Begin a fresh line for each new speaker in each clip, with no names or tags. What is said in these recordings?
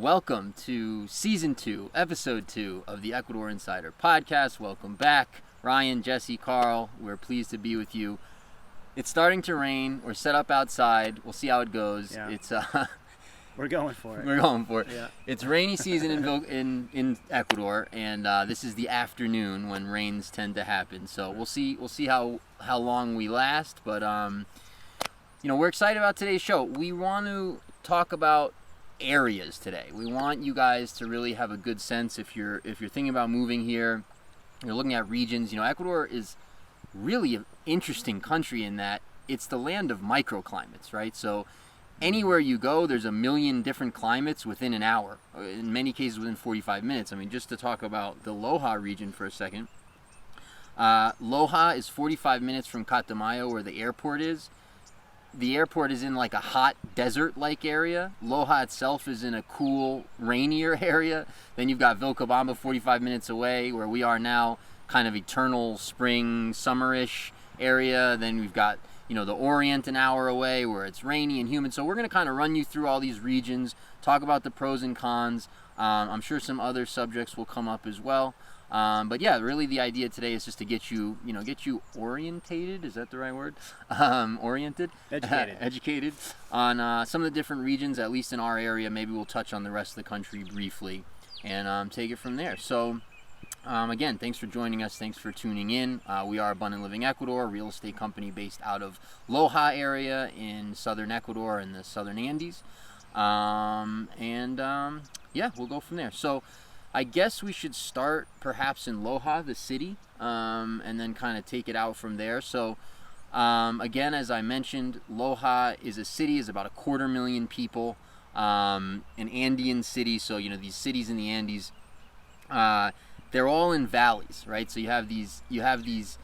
Welcome to Season 2, Episode 2 of the Ecuador Insider Podcast. Welcome back. Ryan, Jesse, Carl, we're pleased to be with you. It's starting to rain. We're set up outside. We'll see how it goes.
Yeah.
It's
We're going for it.
We're going for it.
Yeah.
It's rainy season in Ecuador, and this is the afternoon when rains tend to happen. So we'll see how long we last. But we're excited about today's show. We want to talk about areas today. We want you guys to really have a good sense if you're thinking about moving here. You're looking at regions. Ecuador is really an interesting country in that it's the land of microclimates, right? So anywhere you go, there's a million different climates within an hour. In many cases, within 45 minutes. I mean, just to talk about the Loja region for a second. Loja is 45 minutes from Catamayo, where the airport is. The airport is in like a hot desert-like area. Loja itself is in a cool, rainier area. Then you've got Vilcabamba 45 minutes away, where we are now, kind of eternal spring, summerish area. Then we've got, the Orient an hour away, where it's rainy and humid. So we're going to kind of run you through all these regions, talk about the pros and cons. I'm sure some other subjects will come up as well. But yeah, really the idea today is just to get you orientated. Is that the right word? Oriented? Educated on some of the different regions, at least in our area. Maybe we'll touch on the rest of the country briefly and take it from there. So again, thanks for joining us. Thanks for tuning in. We are Abundant Living Ecuador, a real estate company based out of Loja area in southern Ecuador and the southern Andes. We'll go from there. So I guess we should start perhaps in Loja, the city, and then kind of take it out from there. So, again, as I mentioned, Loja is a city, is about 250,000 people, an Andean city. So, these cities in the Andes, they're all in valleys, right? So you have these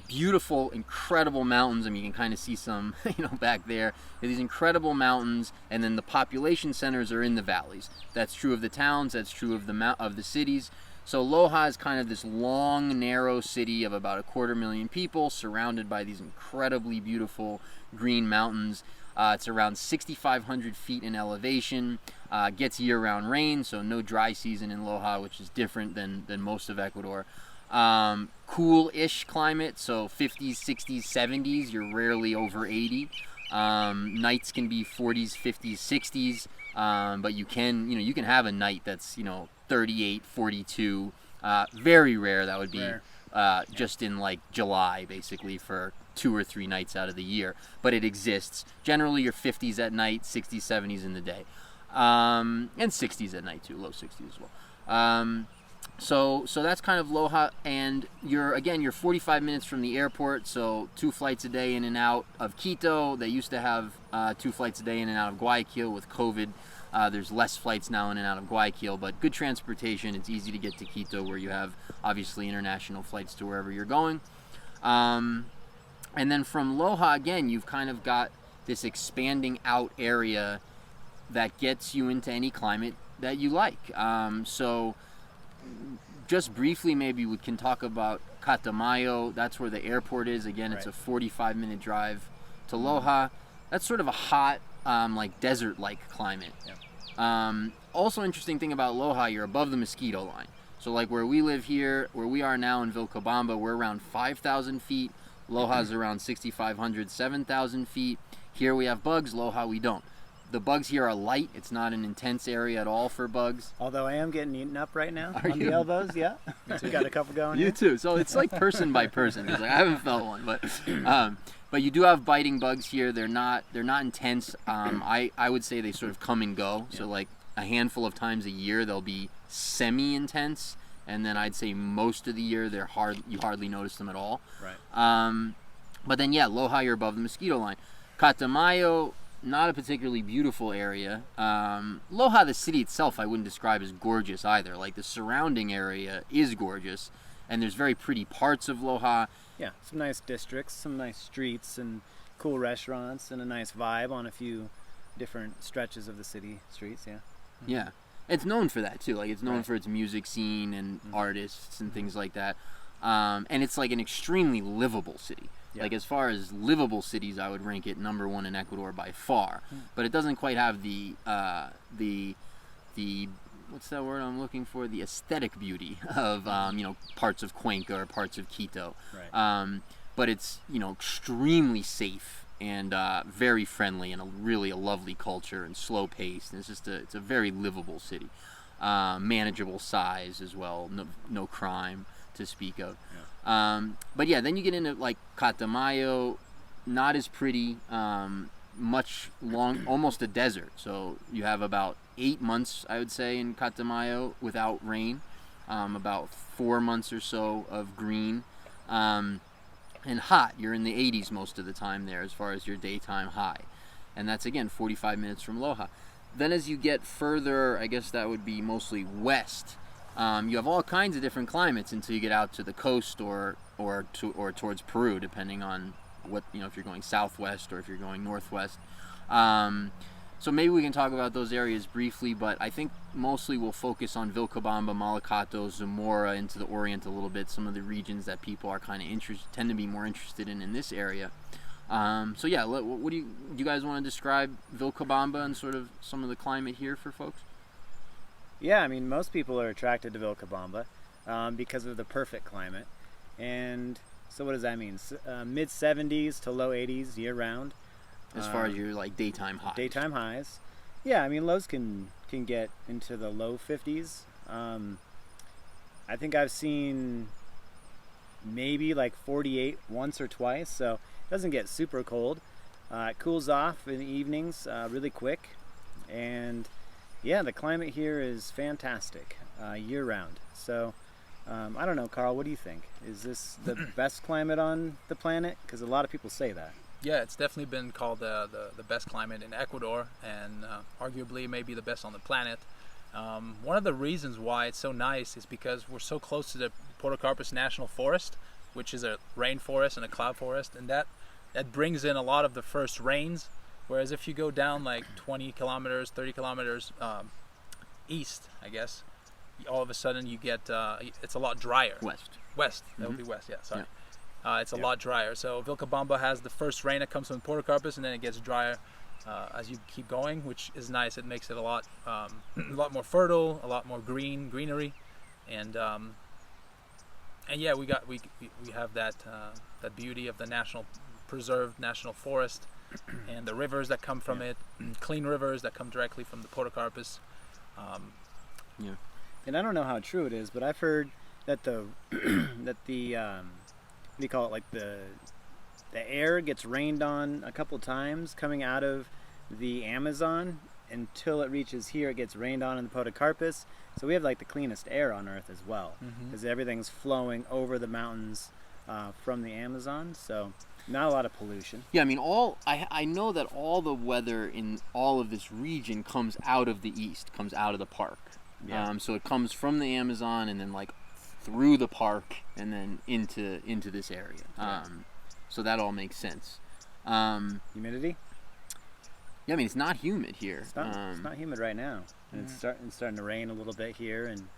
beautiful, incredible mountains. I mean, you can kind of see some, back there. These incredible mountains, and then the population centers are in the valleys. That's true of the towns. That's true of the cities. So Loja is kind of this long, narrow city of about 250,000 people, surrounded by these incredibly beautiful green mountains. It's around 6,500 feet in elevation. Gets year-round rain, so no dry season in Loja, which is different than most of Ecuador. Cool-ish climate, so 50s, 60s, 70s. You're rarely over 80. Nights can be 40s, 50s, 60s, but you can have a night that's 38, 42. Very rare. That would be just in like July, basically, for 2 or 3 nights out of the year. But it exists. Generally, you're 50s at night, 60s, 70s in the day, and 60s at night too, low 60s as well. So that's kind of Loja, and you're 45 minutes from the airport, so 2 flights a day in and out of Quito. They used to have 2 flights a day in and out of Guayaquil. With COVID, there's less flights now in and out of Guayaquil, but good transportation. It's easy to get to Quito, where you have obviously international flights to wherever you're going. And then from Loja, again, you've kind of got this expanding out area that gets you into any climate that you like. So just briefly, maybe we can talk about Catamayo. That's where the airport is. Again, it's a 45-minute drive to Loja. That's sort of a hot, like desert-like climate. Yeah. Also interesting thing about Loja, you're above the mosquito line. So like where we live here, where we are now in Vilcabamba, we're around 5,000 feet. Loja's around 6,500, 7,000 feet. Here we have bugs. Loja, we don't. The bugs here are light. It's not an intense area at all for bugs.
Although I am getting eaten up right now on the elbows, yeah. Got a couple going.
You too. So it's like person by person. Like, I haven't felt one, but you do have biting bugs here. They're not intense. I would say they sort of come and go. So like a handful of times a year they'll be semi-intense, and then I'd say most of the year you hardly notice them at all.
Right.
But then Loja, you're above the mosquito line. Catamayo, not a particularly beautiful area. Loja, the city itself, I wouldn't describe as gorgeous either. Like the surrounding area is gorgeous, and there's very pretty parts of Loja.
Yeah, some nice districts, some nice streets, and cool restaurants, and a nice vibe on a few different stretches of the city streets. Yeah. Mm-hmm.
Yeah, it's known for that too. Like it's known for its music scene and artists and things like that. And it's like an extremely livable city. Yeah. Like as far as livable cities, I would rank it number 1 in Ecuador by far. But it doesn't quite have the what's that word I'm looking for? The aesthetic beauty of parts of Cuenca or parts of Quito.
Right.
But it's extremely safe and very friendly, and really a lovely culture and slow paced. And it's a very livable city, manageable size as well. No crime to speak of.
Yeah.
But yeah, then you get into like Catamayo, not as pretty. Almost a desert. So you have about 8 months, I would say, in Catamayo without rain, about 4 months or so of green, and hot. You're in the 80s most of the time there as far as your daytime high, and that's again 45 minutes from Loja. Then as you get further, I guess that would be mostly west, you have all kinds of different climates until you get out to the coast or towards Peru, depending on what if you're going southwest or if you're going northwest. So maybe we can talk about those areas briefly, but I think mostly we'll focus on Vilcabamba, Malacato, Zamora, into the Orient a little bit, some of the regions that people are kind of tend to be more interested in this area. So yeah, what do you guys want to describe Vilcabamba and sort of some of the climate here for folks?
Yeah, I mean, most people are attracted to Vilcabamba because of the perfect climate. And so what does that mean? Mid 70s to low 80s year round.
As far as your like daytime highs.
Daytime highs. Yeah, I mean, lows can get into the low 50s. I think I've seen maybe like 48 once or twice, so it doesn't get super cold. It cools off in the evenings really quick. And yeah, the climate here is fantastic year round. So I don't know, Carl, what do you think? Is this the best climate on the planet? Because a lot of people say that.
Yeah, it's definitely been called the best climate in Ecuador, and arguably maybe the best on the planet. One of the reasons why it's so nice is because we're so close to the Podocarpus National Forest, which is a rainforest and a cloud forest, and that brings in a lot of the first rains. Whereas if you go down like 20 kilometers, 30 kilometers east, I guess, all of a sudden you get it's a lot drier.
West.
That would be west. Yeah, sorry. Yeah. It's a lot drier. So Vilcabamba has the first rain that comes from Podocarpus, and then it gets drier as you keep going, which is nice. It makes it a lot more fertile, a lot more greenery, and yeah, we have that beauty of the preserved national forest, and the rivers that come from it, clean rivers that come directly from the Podocarpus.
Yeah. And I don't know how true it is, but I've heard that the what do you call it, like the air gets rained on a couple times coming out of the Amazon until it reaches here. It gets rained on in the Podocarpus, so we have like the cleanest air on Earth as well, because everything's flowing over the mountains from the Amazon, so not a lot of pollution.
Yeah, I mean, I know that all the weather in all of this region comes out of the east, comes out of the park. Yeah. So it comes from the Amazon and then like through the park and then into this area.
Yeah.
So that all makes sense.
Humidity?
Yeah, I mean, it's not humid here.
It's not humid right now. And it's starting to rain a little bit here, and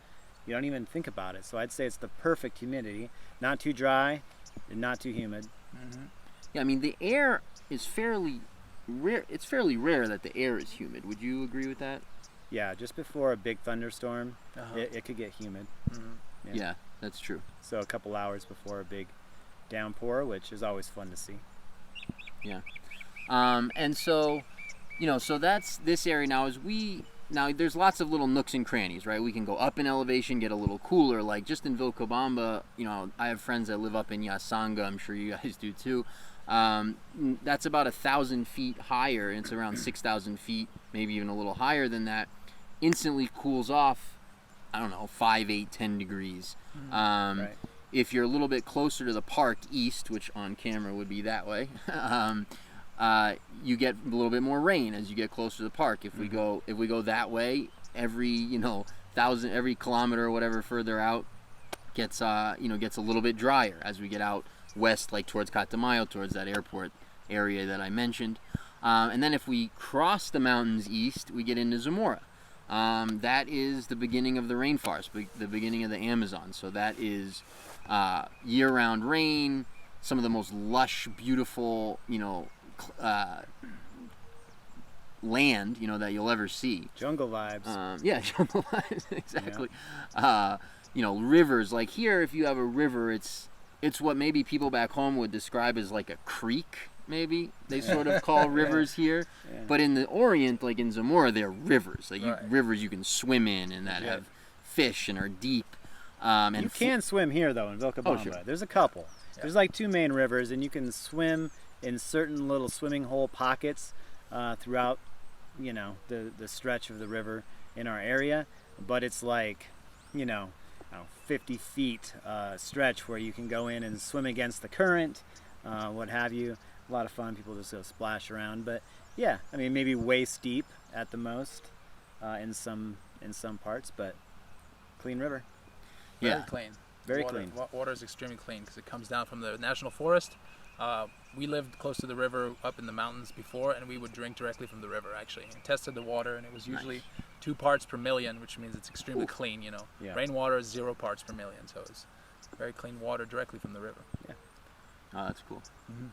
you don't even think about it. So I'd say it's the perfect humidity. Not too dry and not too humid.
Yeah, I mean, the air is fairly rare. It's fairly rare that the air is humid. Would you agree with that?
Yeah, just before a big thunderstorm, it could get humid.
Yeah, that's true.
So a couple hours before a big downpour, which is always fun to see.
Yeah. And so, so that's this area now. Now there's lots of little nooks and crannies, right? We can go up in elevation, get a little cooler. Like just in Vilcabamba, I have friends that live up in Yasanga. I'm sure you guys do too. That's about 1,000 feet higher, and it's around 6,000 feet, maybe even a little higher than that. Instantly cools off, I don't know, 5, 8, 10 degrees.
Right.
If you're a little bit closer to the park east, which on camera would be that way, you get a little bit more rain as you get closer to the park. If we go that way, every every kilometer or whatever further out gets a little bit drier as we get out west, like towards Catamayo, towards that airport area that I mentioned. And then if we cross the mountains east, we get into Zamora. That is the beginning of the rainforest, the beginning of the Amazon. So that is year-round rain, some of the most lush, beautiful, land, that you'll ever see.
Jungle vibes.
Yeah, jungle vibes, exactly. Yeah. Rivers, like here, if you have a river, it's what maybe people back home would describe as like a creek, maybe. They sort of call rivers here. Yeah. But in the Orient, like in Zamora, they're rivers. Like rivers you can swim in and that have fish and are deep. And
you can swim here, though, in Vilcabamba.
Oh, sure.
There's a couple. Yeah. There's like 2 main rivers, and you can swim in certain little swimming hole pockets throughout, the stretch of the river in our area. But it's like, 50 feet stretch where you can go in and swim against the current, what have you. A lot of fun. People just go splash around. But yeah, I mean, maybe waist deep at the most in some parts, but clean river.
Very clean.
Very clean.
Water is extremely clean because it comes down from the national forest. We lived close to the river up in the mountains before, and we would drink directly from the river, actually. And tested the water, and it was usually 2 parts per million, which means it's extremely clean, Yeah. Rainwater is 0 parts per million, so it's very clean water directly from the river.
Yeah.
Oh, that's cool. Mm-hmm.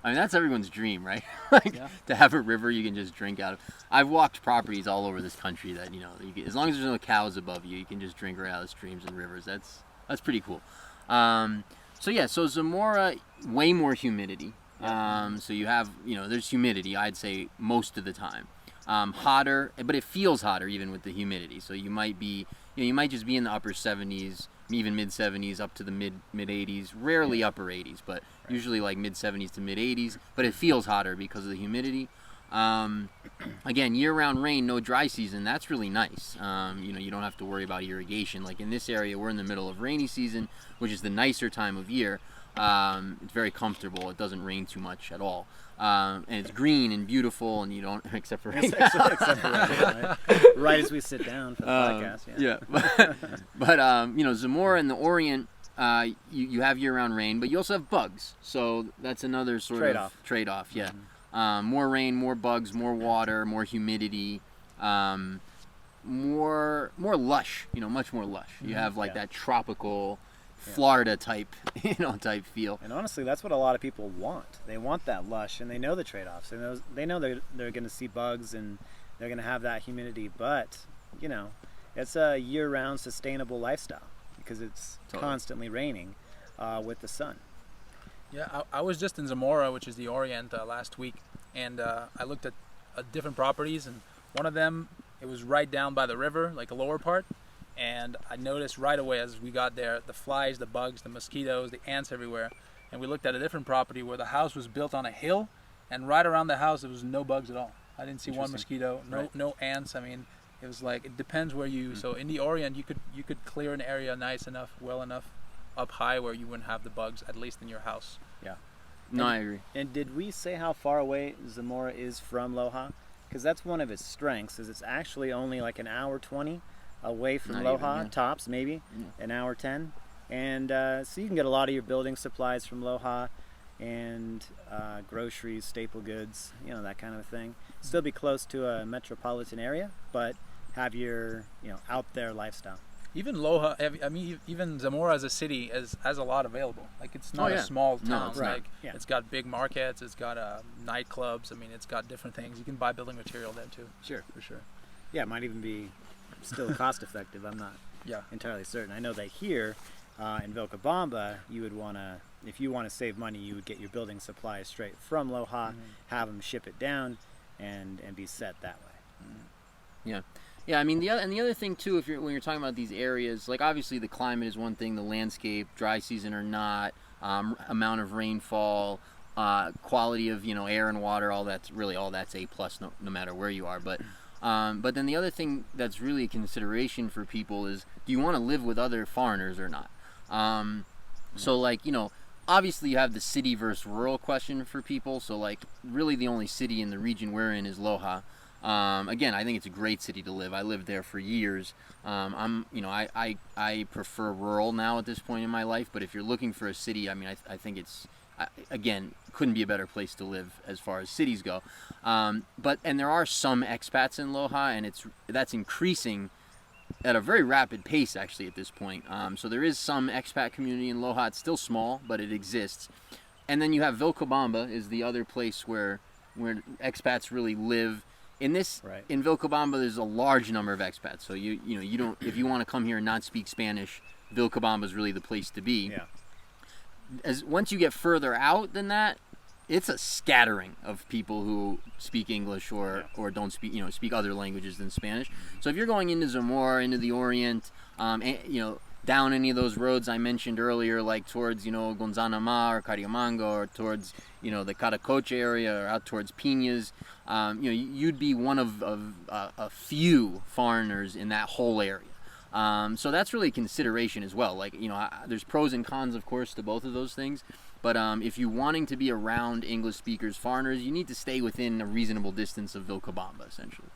I mean, that's everyone's dream, right? To have a river you can just drink out of. I've walked properties all over this country that, as long as there's no cows above you, you can just drink right out of streams and rivers. That's pretty cool. So Zamora, way more humidity. So you have, there's humidity, I'd say, most of the time. Hotter, but it feels hotter even with the humidity. So you might be, you might just be in the upper 70s, even mid 70s up to the mid 80s, rarely upper 80s, but usually like mid 70s to mid 80s. But it feels hotter because of the humidity. Again, year-round rain, no dry season. That's really nice. You don't have to worry about irrigation. Like in this area, we're in the middle of rainy season, which is the nicer time of year. It's very comfortable. It doesn't rain too much at all. And it's green and beautiful, and you don't, except for rain.
except for rain, right as we sit down for the podcast.
Yeah. But Zamora and the Orient, you have year-round rain, but you also have bugs. So that's another sort of trade-off. Yeah. Mm-hmm. More rain, more bugs, more water, more humidity, more lush. Much more lush. You have that tropical Florida type feel.
And honestly, that's what a lot of people want. They want that lush, and they know the trade-offs. They know they're going to see bugs and they're going to have that humidity. But it's a year-round sustainable lifestyle because it's constantly raining with the sun.
Yeah, I was just in Zamora, which is the Orient, last week, and I looked at different properties, and one of them, it was right down by the river, like a lower part, and I noticed right away as we got there, the flies, the bugs, the mosquitoes, the ants everywhere, and we looked at a different property where the house was built on a hill, and right around the house there was no bugs at all. I didn't see one mosquito, no ants. I mean, it was like, it depends where you, so in the Orient, you could clear an area nice enough, well enough, up high where you wouldn't have the bugs, at least in your house.
Yeah.
No, I agree.
And did we say how far away Zamora is from Loja? Because that's one of its strengths, is it's actually only like an hour 20 away from Loja, tops maybe, an hour 10. And so you can get a lot of your building supplies from Loja and groceries, staple goods, that kind of thing. Still be close to a metropolitan area, but have your, out there lifestyle.
Even Loja, I mean, even Zamora as a city has a lot available. Like, it's not a small town.
No, it's
like, it's got big markets, it's got nightclubs. I mean, it's got different things. You can buy building material there too.
Sure.
For sure.
Yeah, it might even be still cost effective. I'm not entirely certain. I know that here in Vilcabamba, you would want to, if you want to save money, you would get your building supplies straight from Loja, have them ship it down, and be set that way.
Yeah. Yeah, I mean, the other thing too, when you're talking about these areas, like obviously the climate is one thing, the landscape, dry season or not, amount of rainfall, quality of air and water, all that's A+, no matter where you are. But then the other thing that's really a consideration for people is, do you want to live with other foreigners or not? So obviously you have the city versus rural question for people. So really the only city in the region we're in is Loja. Again, I think it's a great city to live. I lived there for years. I prefer rural now at this point in my life, but if you're looking for a city, I mean, I think it's, again, couldn't be a better place to live as far as cities go. And there are some expats in Loja, and that's increasing at a very rapid pace actually at this point. So there is some expat community in Loja. It's still small, but it exists. And then you have Vilcabamba is the other place where expats really live.
Right.
in Vilcabamba, there's a large number of expats. So you don't, if you want to come here and not speak Spanish, Vilcabamba is really the place to be.
Yeah.
Once you get further out than that, it's a scattering of people who speak English or don't speak speak other languages than Spanish. So if you're going into Zamora, into the Orient, down any of those roads I mentioned earlier, like towards Gonzanama or Cariamango, or towards the Caracoche area, or out towards Piñas, you'd be one of a few foreigners in that whole area. So that's really a consideration as well. Like, there's pros and cons, of course, to both of those things. But if you're wanting to be around English speakers, foreigners, you need to stay within a reasonable distance of Vilcabamba, essentially.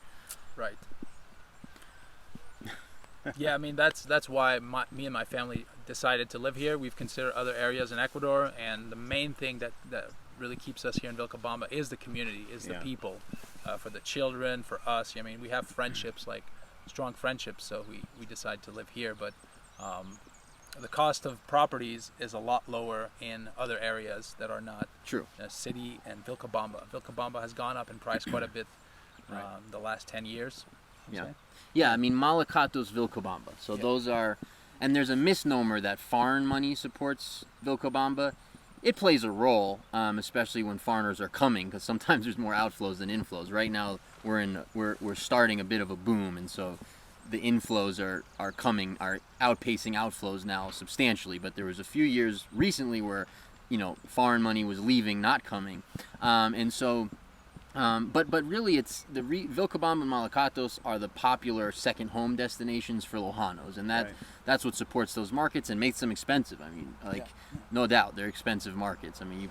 Right. Yeah, I mean, that's why me and my family decided to live here. We've considered other areas in Ecuador, and the main thing that really keeps us here in Vilcabamba is the community, is the people. For the children, for us. I mean, we have friendships, like strong friendships, so we decide to live here. But the cost of properties is a lot lower in other areas that are not
True.
City and Vilcabamba. Vilcabamba has gone up in price quite a bit the last 10 years.
Yeah. Yeah, I mean, Malacatos, Vilcabamba. So those are, and there's a misnomer that foreign money supports Vilcabamba. It plays a role, especially when foreigners are coming, because sometimes there's more outflows than inflows. Right now, we're starting a bit of a boom, and so the inflows are outpacing outflows now substantially. But there was a few years recently where, foreign money was leaving, not coming, and so. But really, it's Vilcabamba and Malacatos are the popular second home destinations for Lojanos, and that's what supports those markets and makes them expensive. I mean, no doubt, they're expensive markets. I mean,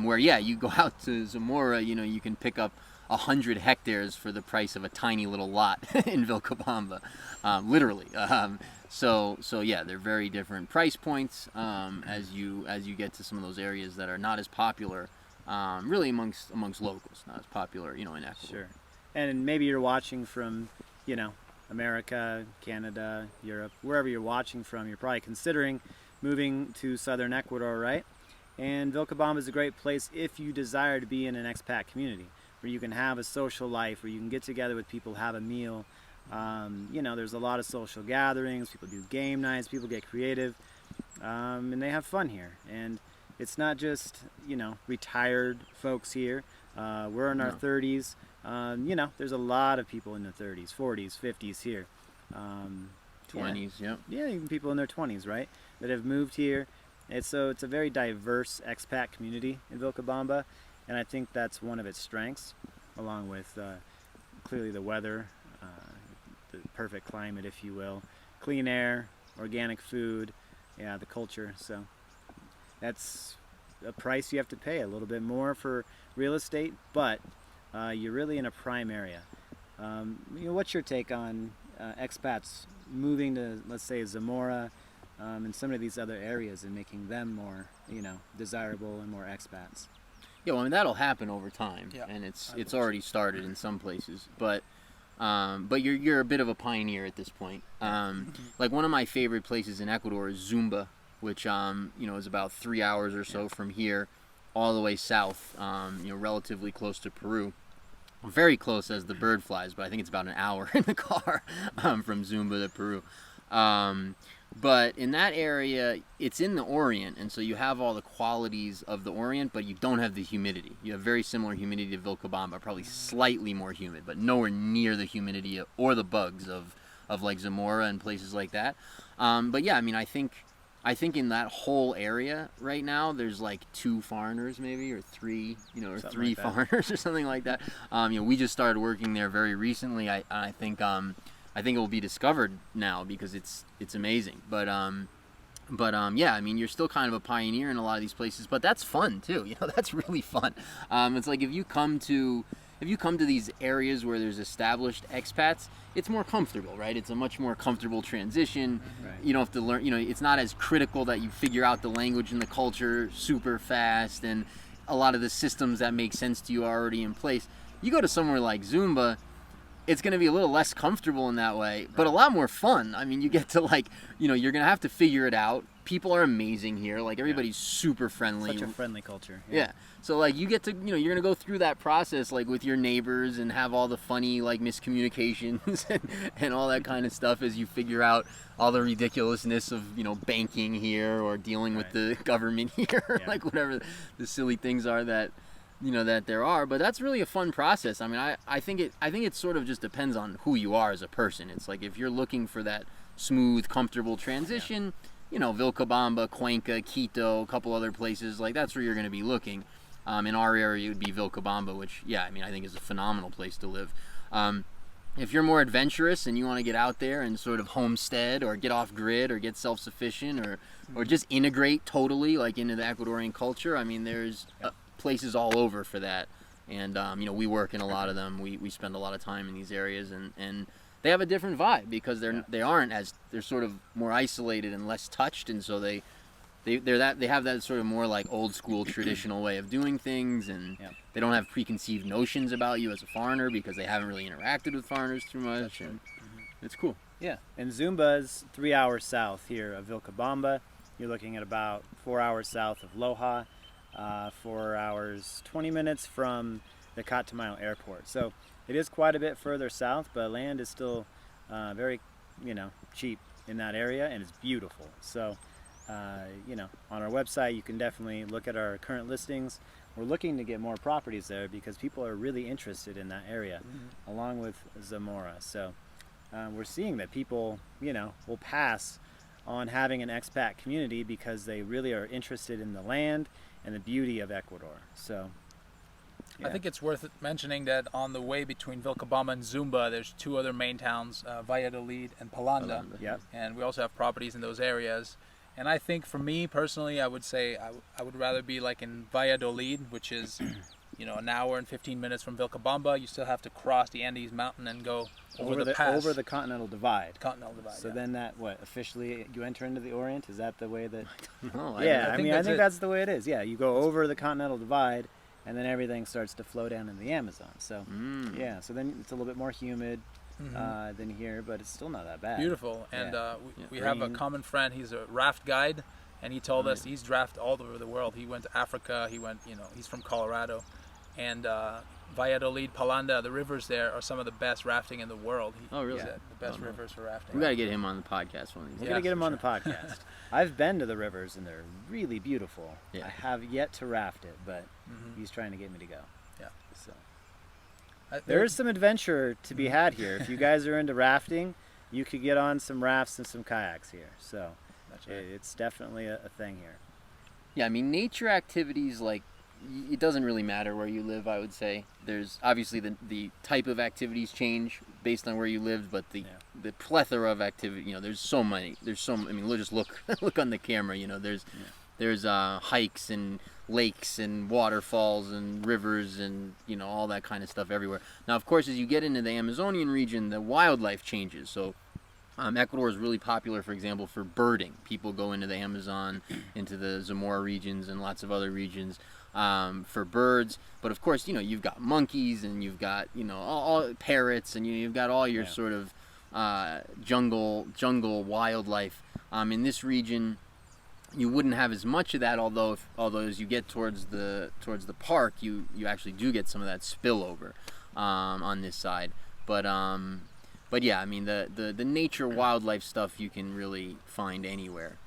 where you go out to Zamora, you can pick up 100 hectares for the price of a tiny little lot in Vilcabamba, literally. So they're very different price points as you get to some of those areas that are not as popular. Really amongst locals, not as popular, in Ecuador.
Sure. And maybe you're watching from, America, Canada, Europe, wherever you're watching from, you're probably considering moving to southern Ecuador, right? And Vilcabamba is a great place if you desire to be in an expat community, where you can have a social life, where you can get together with people, have a meal. There's a lot of social gatherings, people do game nights, people get creative, and they have fun here. And it's not just, retired folks here. We're in our 30s. There's a lot of people in their 30s, 40s, 50s here.
20s, yeah,
even people in their 20s, right, that have moved here. It's a very diverse expat community in Vilcabamba, and I think that's one of its strengths, along with clearly the weather, the perfect climate, if you will, clean air, organic food, the culture. So that's a price you have to pay, a little bit more for real estate, but you're really in a prime area. What's your take on expats moving to, let's say, Zamora and some of these other areas and making them more, desirable and more expats?
Yeah, well, I mean, that'll happen over time,
Yeah,
and it's already started in some places, but you're a bit of a pioneer at this point. Like, one of my favorite places in Ecuador is Zumba, which is about 3 hours or so from here, all the way south, relatively close to Peru. Very close as the bird flies, but I think it's about an hour in the car from Zumba to Peru. But in that area, it's in the Orient, and so you have all the qualities of the Orient, but you don't have the humidity. You have very similar humidity to Vilcabamba, probably slightly more humid, but nowhere near the humidity or the bugs of like Zamora and places like that. But yeah, I mean, I think in that whole area right now, there's like 2 foreigners maybe, or 3, or
something
3
like that.
foreigners or something like that. We just started working there very recently. I think it will be discovered now because it's amazing. But yeah, I mean, you're still kind of a pioneer in a lot of these places, but that's fun too. That's really fun. It's like if you come to these areas where there's established expats, it's more comfortable, right? It's a much more comfortable transition.
Right.
You don't have to learn, it's not as critical that you figure out the language and the culture super fast, and a lot of the systems that make sense to you are already in place. You go to somewhere like Zumba, it's going to be a little less comfortable in that way, but a lot more fun. I mean, you get to you're going to have to figure it out people are amazing here. Like everybody's super friendly.
Such a friendly culture.
Yeah. So like you get to, you're gonna go through that process like with your neighbors and have all the funny like miscommunications and all that kind of stuff as you figure out all the ridiculousness of banking here or dealing with the government here, like whatever the silly things are that that there are. But that's really a fun process. I mean, I think it sort of just depends on who you are as a person. It's like if you're looking for that smooth, comfortable transition, Vilcabamba, Cuenca, Quito, a couple other places, like that's where you're going to be looking. In our area, it would be Vilcabamba, which, I think is a phenomenal place to live. If you're more adventurous and you want to get out there and sort of homestead or get off grid or get self-sufficient or just integrate totally like into the Ecuadorian culture, I mean, there's places all over for that. And, we work in a lot of them. We spend a lot of time in these areas and they have a different vibe because they're sort of more isolated and less touched, and so they have that sort of more like old school traditional way of doing things, and they don't have preconceived notions about you as a foreigner because they haven't really interacted with foreigners too much, and it's cool.
Yeah, and Zumba is 3 hours south here of Vilcabamba. You're looking at about 4 hours south of Loja, 4 hours 20 minutes from the Catamayo airport. So it is quite a bit further south, but land is still very, cheap in that area, and it's beautiful. So, on our website, you can definitely look at our current listings. We're looking to get more properties there because people are really interested in that area, along with Zamora. So we're seeing that people, will pass on having an expat community because they really are interested in the land and the beauty of Ecuador. So.
I think it's worth mentioning that on the way between Vilcabamba and Zumba, there's two other main towns, Valladolid and Palanda.
Yep.
And we also have properties in those areas. And I think for me personally, I would say I would rather be like in Valladolid, which is, an hour and 15 minutes from Vilcabamba. You still have to cross the Andes Mountain and go over the pass.
Over the Continental Divide.
Continental Divide.
So then officially you enter into the Orient? Is that the way that?
No,
I think that's the way it is. Yeah, you go over the Continental Divide, and then everything starts to flow down in the Amazon. So, so then it's a little bit more humid than here, but it's still not that bad.
Beautiful. And we have a common friend. He's a raft guide, and he told us he's drafted all over the world. He went to Africa. He went, he's from Colorado. And Valladolid, Palanda, the rivers there are some of the best rafting in the world.
Oh, really?
He said the best rivers for rafting.
We got to get him on the podcast one of these days.
We're going to get him on the podcast. I've been to the rivers, and they're really beautiful.
Yeah.
I have yet to raft it, but he's trying to get me to go.
Yeah.
So there is some adventure to be had here. If you guys are into rafting, you could get on some rafts and some kayaks here. So
That's right.
It's definitely a thing here.
Yeah, I mean, nature activities, like, it doesn't really matter where you live, I would say. There's obviously the type of activities change based on where you live, but the plethora of activity, there's so many. I mean, just look on the camera, there's hikes and lakes and waterfalls and rivers and, all that kind of stuff everywhere. Now, of course, as you get into the Amazonian region, the wildlife changes. So Ecuador is really popular, for example, for birding. People go into the Amazon, into the Zamora regions and lots of other regions for birds. But of course, you've got monkeys and you've got, all parrots, and you've got all your sort of jungle wildlife. In this region, you wouldn't have as much of that, although as you get towards the park, you actually do get some of that spillover on this side. But yeah, I mean, the nature wildlife stuff you can really find anywhere.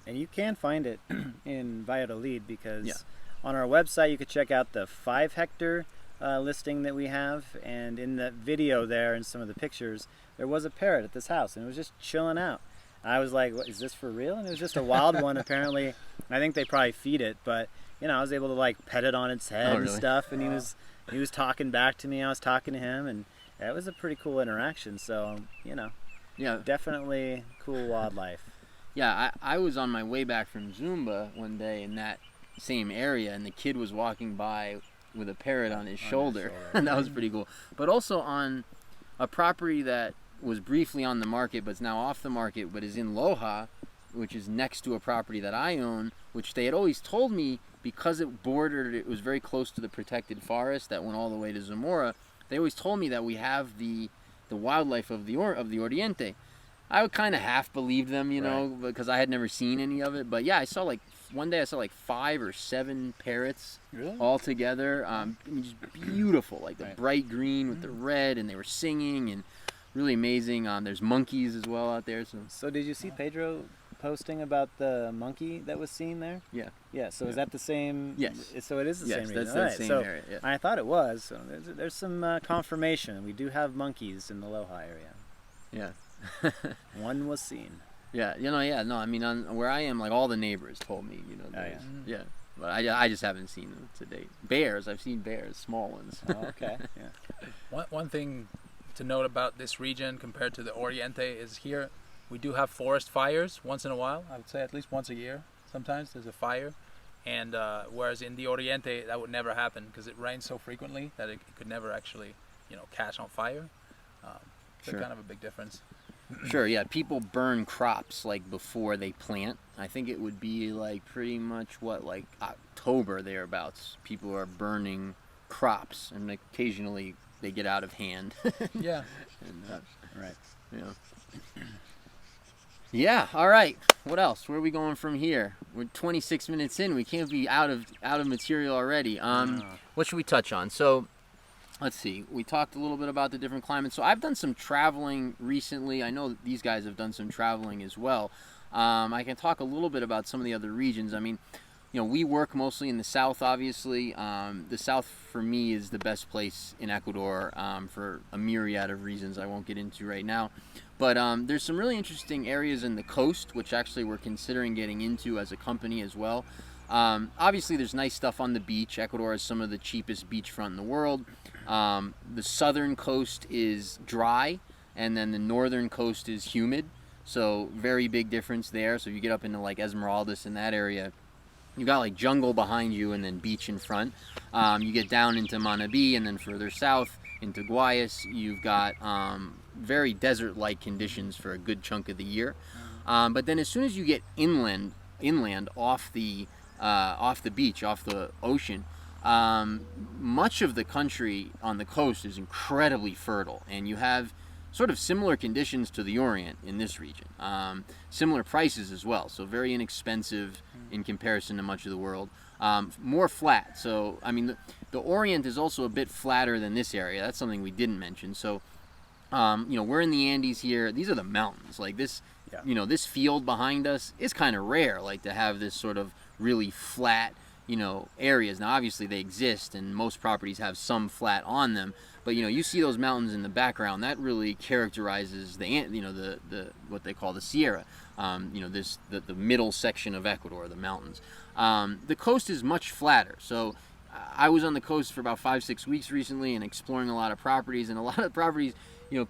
And you can find it in Valladolid because on our website you could check out the 5-hectare listing that we have. And in that video there and some of the pictures, there was a parrot at this house and it was just chilling out. I was like, what, is this for real? And it was just a wild one apparently. I think they probably feed it, but I was able to like pet it on its head and stuff. And he was talking back to me. I was talking to him, and it was a pretty cool interaction. So, definitely cool wildlife.
Yeah, I was on my way back from Zumba one day in that same area, and the kid was walking by with a parrot on his shoulder. And that was pretty cool. But also on a property that was briefly on the market, but is now off the market, but is in Loja, which is next to a property that I own, which they had always told me because it was very close to the protected forest that went all the way to Zamora. They always told me that we have the wildlife of the Oriente. I kind of half believed them, because I had never seen any of it. But yeah, one day I saw like 5 or 7 parrots all together. Just beautiful, like the bright green with the red, and they were singing and really amazing. There's monkeys as well out there.
So did you see Pedro posting about the monkey that was seen there?
Yeah.
Yeah. So is that the same?
Yes.
So it is the same region.
Yes, that's the same area. Yeah.
I thought it was. So there's some confirmation. We do have monkeys in the Loja area.
Yeah.
One was seen.
Yeah. No. I mean, on where I am, like all the neighbors told me, yeah. But I just haven't seen them to date. Bears. I've seen bears, small ones.
Oh, okay. Yeah.
One thing to note about this region compared to the Oriente is here we do have forest fires once in a while. I would say at least once a year. Sometimes there's a fire, and whereas in the Oriente that would never happen because it rains so frequently that it could never actually, catch on fire. So kind of a big difference.
Sure, yeah. People burn crops like before they plant. I think it would be like pretty much like October thereabouts. People are burning crops, and occasionally they get out of hand.
Yeah.
And,
right.
Yeah. All right. What else? Where are we going from here? We're 26 minutes in. We can't be out of material already. What should we touch on? So, let's see. We talked a little bit about the different climates. So I've done some traveling recently. I know that these guys have done some traveling as well. I can talk a little bit about some of the other regions. I mean, we work mostly in the south, obviously. The south, for me, is the best place in Ecuador for a myriad of reasons I won't get into right now. But there's some really interesting areas in the coast, which actually we're considering getting into as a company as well. Obviously, there's nice stuff on the beach. Ecuador has some of the cheapest beachfront in the world. The southern coast is dry, and then the northern coast is humid. So very big difference there. So if you get up into like Esmeraldas in that area, you got like jungle behind you and then beach in front. You get down into Manabí and then further south into Guayas, you've got very desert-like conditions for a good chunk of the year. But then as soon as you get inland off the beach, off the ocean, much of the country on the coast is incredibly fertile, and you have sort of similar conditions to the Orient in this region. Similar prices as well, so very inexpensive in comparison to much of the world. More flat. So, I mean, the Orient is also a bit flatter than this area. That's something we didn't mention. So, we're in the Andes here. These are the mountains. Like this, this field behind us is kind of rare, like to have this sort of really flat, areas. Now, obviously they exist, and most properties have some flat on them. But you see those mountains in the background. That really characterizes the what they call the Sierra. The middle section of Ecuador, the mountains. The coast is much flatter. So I was on the coast for about 5-6 weeks recently and exploring a lot of properties. And a lot of properties,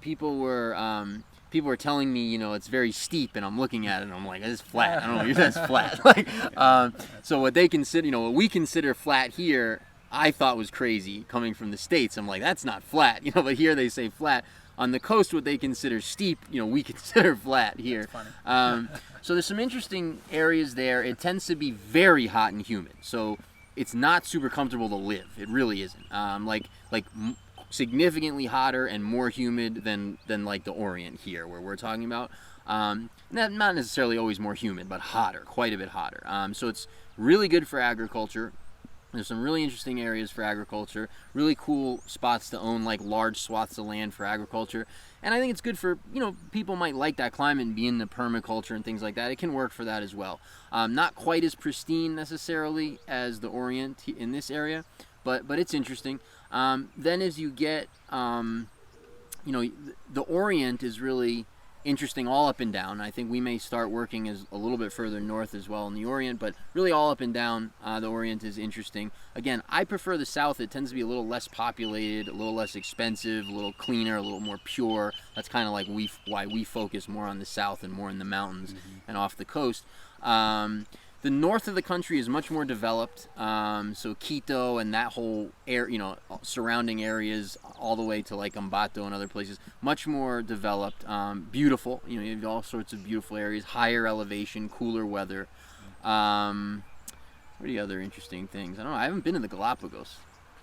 people were telling me, it's very steep, and I'm looking at it and I'm like, it's flat. I don't know if that's flat. So what they consider, what we consider flat here, I thought was crazy coming from the States. I'm like, that's not flat, but here they say flat. On the coast, what they consider steep, we consider flat here.
That's funny.
So there's some interesting areas there. It tends to be very hot and humid. So it's not super comfortable to live. It really isn't. Significantly hotter and more humid than like the Orient here, where we're talking about. Not necessarily always more humid, but hotter, quite a bit hotter. So it's really good for agriculture. There's some really interesting areas for agriculture, really cool spots to own like large swaths of land for agriculture. And I think it's good for, people might like that climate and be into permaculture and things like that. It can work for that as well. Not quite as pristine necessarily as the Orient in this area, but it's interesting. Then as you get, the Orient is really interesting all up and down. I think we may start working as a little bit further north as well in the Orient, but really all up and down, the Orient is interesting. Again, I prefer the south. It tends to be a little less populated, a little less expensive, a little cleaner, a little more pure. That's kind of like why we focus more on the south and more in the mountains and off the coast. The north of the country is much more developed, so Quito and that whole surrounding areas all the way to like Ambato and other places, much more developed, beautiful. You have all sorts of beautiful areas, higher elevation, cooler weather. What are the other interesting things? I don't know. I haven't been to the Galapagos.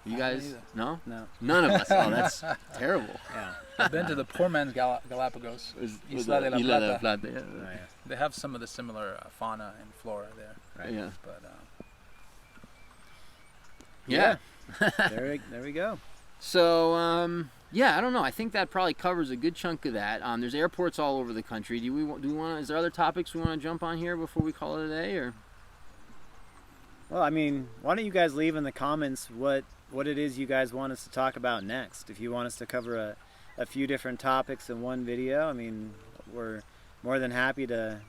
You guys?
either.
No?
No.
None of us. Oh, that's terrible.
Yeah.
I've been to the poor man's Galapagos.
Was
Isla de la
Isla de
Plata.
Yeah.
Oh, yeah.
They have some of the similar fauna and flora there.
Right.
Yeah.
But
Yeah.
There we go.
So, yeah, I don't know. I think that probably covers a good chunk of that. There's airports all over the country. Do we want? Is there other topics we want to jump on here before we call it a day, or?
Well, I mean, why don't you guys leave in the comments what it is you guys want us to talk about next? If you want us to cover a few different topics in one video, I mean, we're more than happy to,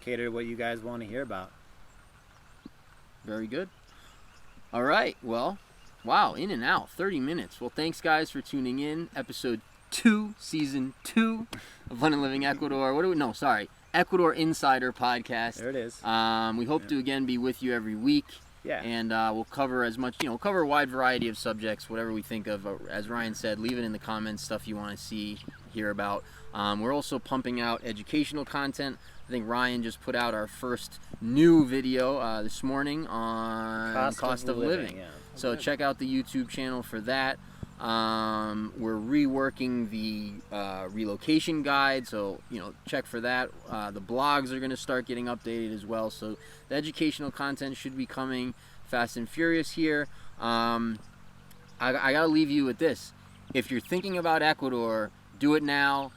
cater to what you guys want to hear about.
Very good. All right. Well, wow, in and out, 30 minutes. Well, thanks, guys, for tuning in. Episode 2, Season 2 of Fun and Living Ecuador. Ecuador Insider Podcast.
There it is.
We hope to, again, be with you every week.
Yeah.
And we'll cover as much, cover a wide variety of subjects, whatever we think of. As Ryan said, leave it in the comments, stuff you want to see, hear about. We're also pumping out educational content. I think Ryan just put out our first new video this morning on cost of living.
Yeah.
So check out the YouTube channel for that. We're reworking the relocation guide, so check for that. The blogs are going to start getting updated as well, so the educational content should be coming fast and furious here. I gotta leave you with this: if you're thinking about Ecuador, do it now.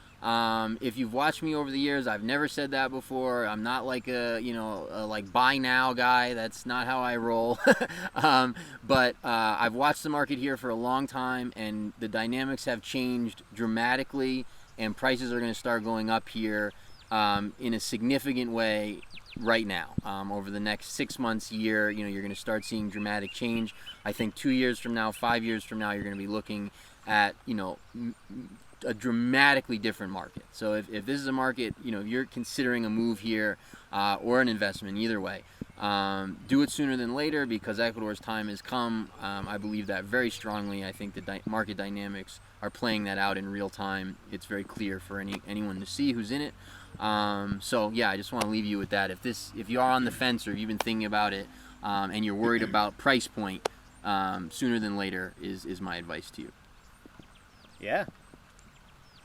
If you've watched me over the years, I've never said that before. I'm not like a buy now guy. That's not how I roll. But I've watched the market here for a long time, and the dynamics have changed dramatically, and prices are going to start going up here in a significant way right now. Over the next 6 months, year, you're going to start seeing dramatic change. I think 2 years from now, 5 years from now, you're going to be looking at, a dramatically different market. So if this is a market, if you're considering a move here or an investment, either way, do it sooner than later, because Ecuador's time has come. I believe that very strongly. I think the market dynamics are playing that out in real time. It's very clear for anyone to see who's in it. So yeah, I just want to leave you with that. If you are on the fence, or if you've been thinking about it and you're worried about price point, sooner than later is my advice to you.
Yeah.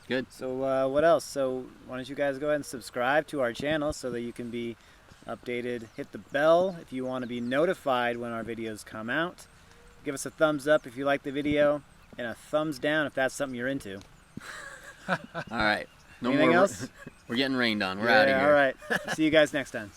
Good.
So what else? So why don't you guys go ahead and subscribe to our channel so that you can be updated. Hit the bell if you want to be notified when our videos come out. Give us a thumbs up if you like the video, and a thumbs down if that's something you're into.
All right.
Anything else?
We're getting rained on. We're out of here.
All right. See you guys next time.